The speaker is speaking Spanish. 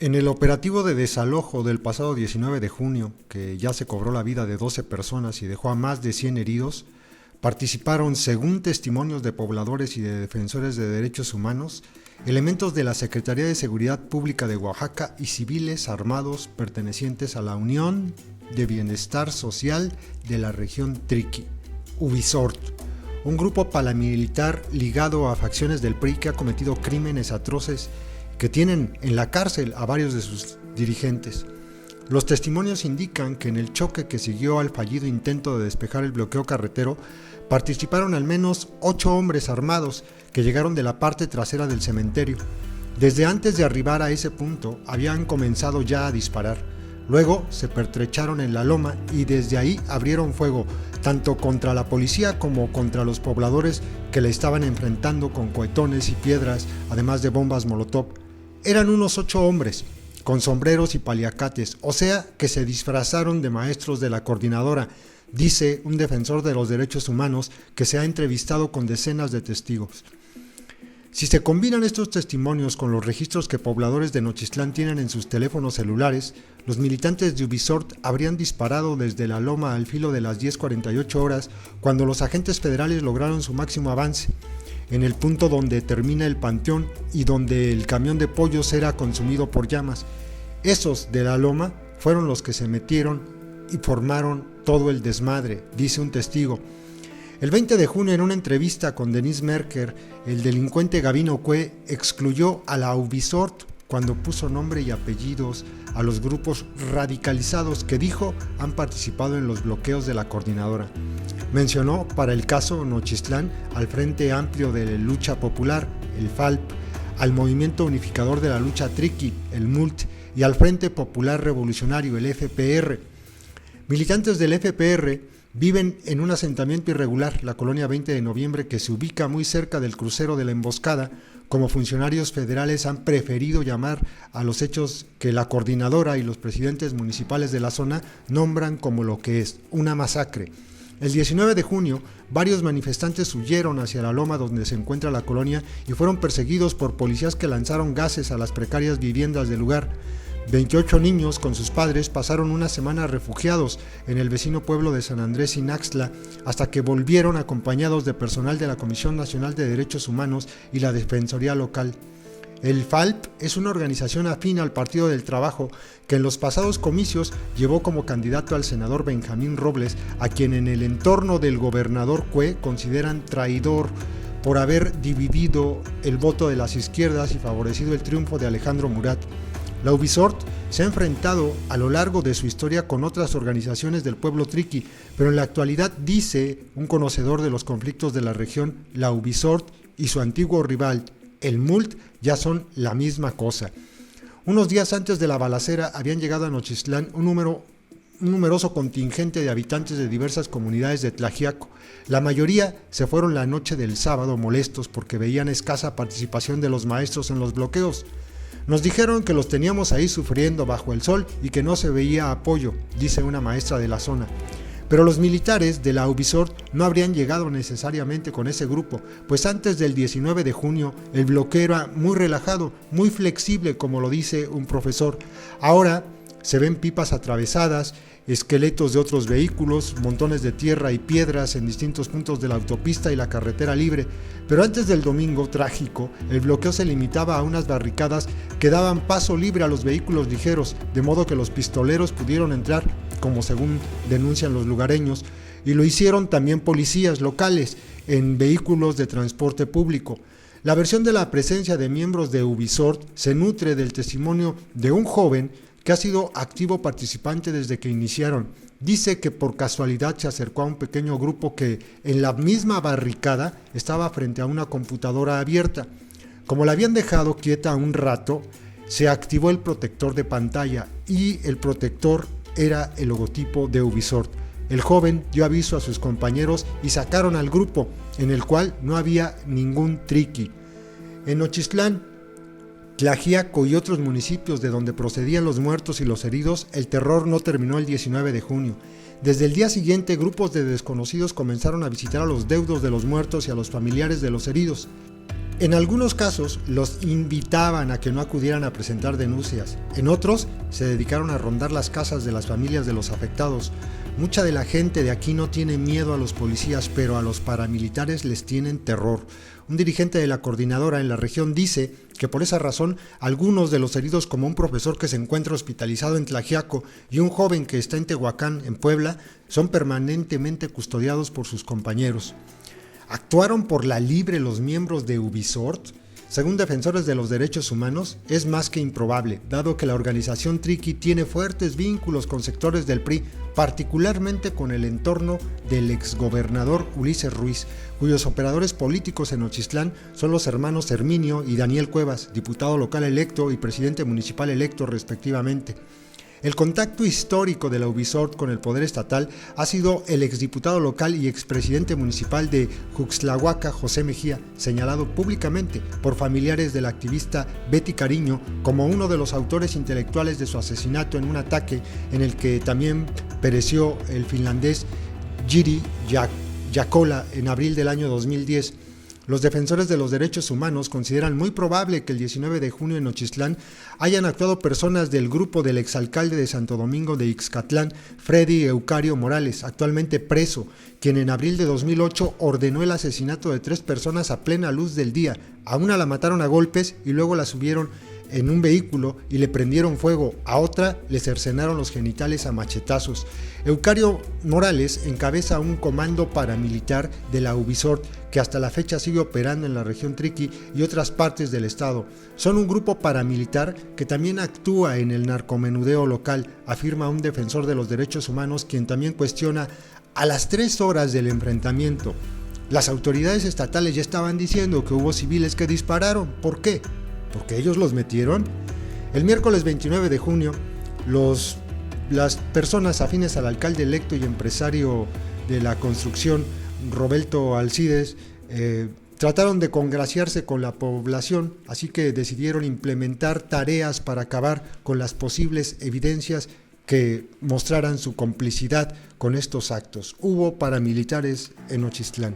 En el operativo de desalojo del pasado 19 de junio, que ya se cobró la vida de 12 personas y dejó a más de 100 heridos, participaron, según testimonios de pobladores y de defensores de derechos humanos, elementos de la Secretaría de Seguridad Pública de Oaxaca y civiles armados pertenecientes a la Unión de Bienestar Social de la región Triqui, Ubisort, un grupo paramilitar ligado a facciones del PRI que ha cometido crímenes atroces que tienen en la cárcel a varios de sus dirigentes. Los testimonios indican que en el choque que siguió al fallido intento de despejar el bloqueo carretero participaron al menos 8 hombres armados que llegaron de la parte trasera del cementerio. Desde antes de arribar a ese punto habían comenzado ya a disparar. Luego se pertrecharon en la loma y desde ahí abrieron fuego tanto contra la policía como contra los pobladores que le estaban enfrentando con cohetones y piedras, además de bombas molotov. Eran unos 8 hombres, con sombreros y paliacates, o sea que se disfrazaron de maestros de la coordinadora, dice un defensor de los derechos humanos que se ha entrevistado con decenas de testigos. Si se combinan estos testimonios con los registros que pobladores de Nochistlán tienen en sus teléfonos celulares, los militantes de Ubisort habrían disparado desde la loma al filo de las 10:48 horas cuando los agentes federales lograron su máximo avance, en el punto donde termina el panteón y donde el camión de pollos era consumido por llamas. Esos de la loma fueron los que se metieron y formaron todo el desmadre, dice un testigo. El 20 de junio, en una entrevista con Denise Merker, el delincuente Gavino Cue excluyó a la Ubisort cuando puso nombre y apellidos a los grupos radicalizados que dijo han participado en los bloqueos de la coordinadora. Mencionó para el caso Nochistlán al Frente Amplio de Lucha Popular, el FALP, al Movimiento Unificador de la Lucha Triqui, el MULT, y al Frente Popular Revolucionario, el FPR. Militantes del FPR viven en un asentamiento irregular, la colonia 20 de noviembre, que se ubica muy cerca del crucero de la Emboscada, como funcionarios federales han preferido llamar a los hechos que la coordinadora y los presidentes municipales de la zona nombran como lo que es, una masacre. El 19 de junio, varios manifestantes huyeron hacia la loma donde se encuentra la colonia y fueron perseguidos por policías que lanzaron gases a las precarias viviendas del lugar. 28 niños con sus padres pasaron una semana refugiados en el vecino pueblo de San Andrés Ixnaxtla hasta que volvieron acompañados de personal de la Comisión Nacional de Derechos Humanos y la Defensoría Local. El FALP es una organización afín al Partido del Trabajo que en los pasados comicios llevó como candidato al senador Benjamín Robles, a quien en el entorno del gobernador Cue consideran traidor por haber dividido el voto de las izquierdas y favorecido el triunfo de Alejandro Murat. La Ubisort se ha enfrentado a lo largo de su historia con otras organizaciones del pueblo triqui, pero en la actualidad, dice un conocedor de los conflictos de la región, la Ubisort y su antiguo rival, el MULT, ya son la misma cosa. Unos días antes de la balacera habían llegado a Nochistlán un numeroso contingente de habitantes de diversas comunidades de Tlaxiaco. La mayoría se fueron la noche del sábado molestos porque veían escasa participación de los maestros en los bloqueos. Nos dijeron que los teníamos ahí sufriendo bajo el sol y que no se veía apoyo, dice una maestra de la zona. Pero los militares de la Ubisort no habrían llegado necesariamente con ese grupo, pues antes del 19 de junio el bloqueo era muy relajado, muy flexible, como lo dice un profesor. Ahora se ven pipas atravesadas, esqueletos de otros vehículos, montones de tierra y piedras en distintos puntos de la autopista y la carretera libre. Pero antes del domingo trágico, el bloqueo se limitaba a unas barricadas que daban paso libre a los vehículos ligeros, de modo que los pistoleros pudieron entrar, como según denuncian los lugareños, y lo hicieron también policías locales en vehículos de transporte público. La versión de la presencia de miembros de Ubisort se nutre del testimonio de un joven que ha sido activo participante desde que iniciaron. Dice que por casualidad se acercó a un pequeño grupo que en la misma barricada estaba frente a una computadora abierta. Como la habían dejado quieta un rato, se activó el protector de pantalla y el protector era el logotipo de Ubisort. El joven dio aviso a sus compañeros y sacaron al grupo, en el cual no había ningún triqui. En Nochistlán, Tlaxiaco y otros municipios de donde procedían los muertos y los heridos, el terror no terminó el 19 de junio. Desde el día siguiente, grupos de desconocidos comenzaron a visitar a los deudos de los muertos y a los familiares de los heridos. En algunos casos los invitaban a que no acudieran a presentar denuncias. En otros se dedicaron a rondar las casas de las familias de los afectados. Mucha de la gente de aquí no tiene miedo a los policías, pero a los paramilitares les tienen terror. Un dirigente de la coordinadora en la región dice que por esa razón algunos de los heridos, como un profesor que se encuentra hospitalizado en Tlaxiaco y un joven que está en Tehuacán, en Puebla, son permanentemente custodiados por sus compañeros. ¿Actuaron por la libre los miembros de Ubisoft? Según defensores de los derechos humanos, es más que improbable, dado que la organización Triqui tiene fuertes vínculos con sectores del PRI, particularmente con el entorno del exgobernador Ulises Ruiz, cuyos operadores políticos en Nochistlán son los hermanos Herminio y Daniel Cuevas, diputado local electo y presidente municipal electo respectivamente. El contacto histórico de la Ubisoft con el poder estatal ha sido el exdiputado local y expresidente municipal de Juxtlahuaca, José Mejía, señalado públicamente por familiares de la activista Betty Cariño como uno de los autores intelectuales de su asesinato en un ataque en el que también pereció el finlandés Jiri Jaakkola en abril del año 2010. Los defensores de los derechos humanos consideran muy probable que el 19 de junio en Nochistlán hayan actuado personas del grupo del exalcalde de Santo Domingo de Ixcatlán, Freddy Eucario Morales, actualmente preso, quien en abril de 2008 ordenó el asesinato de 3 personas a plena luz del día. A una la mataron a golpes y luego la subieron en un vehículo y le prendieron fuego, a otra le cercenaron los genitales a machetazos. Eucario Morales encabeza un comando paramilitar de la Ubisoft que hasta la fecha sigue operando en la región Triqui y otras partes del estado. Son un grupo paramilitar que también actúa en el narcomenudeo local, afirma un defensor de los derechos humanos, quien también cuestiona a las 3 horas del enfrentamiento. Las autoridades estatales ya estaban diciendo que hubo civiles que dispararon. ¿Por qué? ¿Porque ellos los metieron? El miércoles 29 de junio, las personas afines al alcalde electo y empresario de la construcción, Roberto Alcides, trataron de congraciarse con la población, así que decidieron implementar tareas para acabar con las posibles evidencias que mostraran su complicidad con estos actos. Hubo paramilitares en Nochistlán.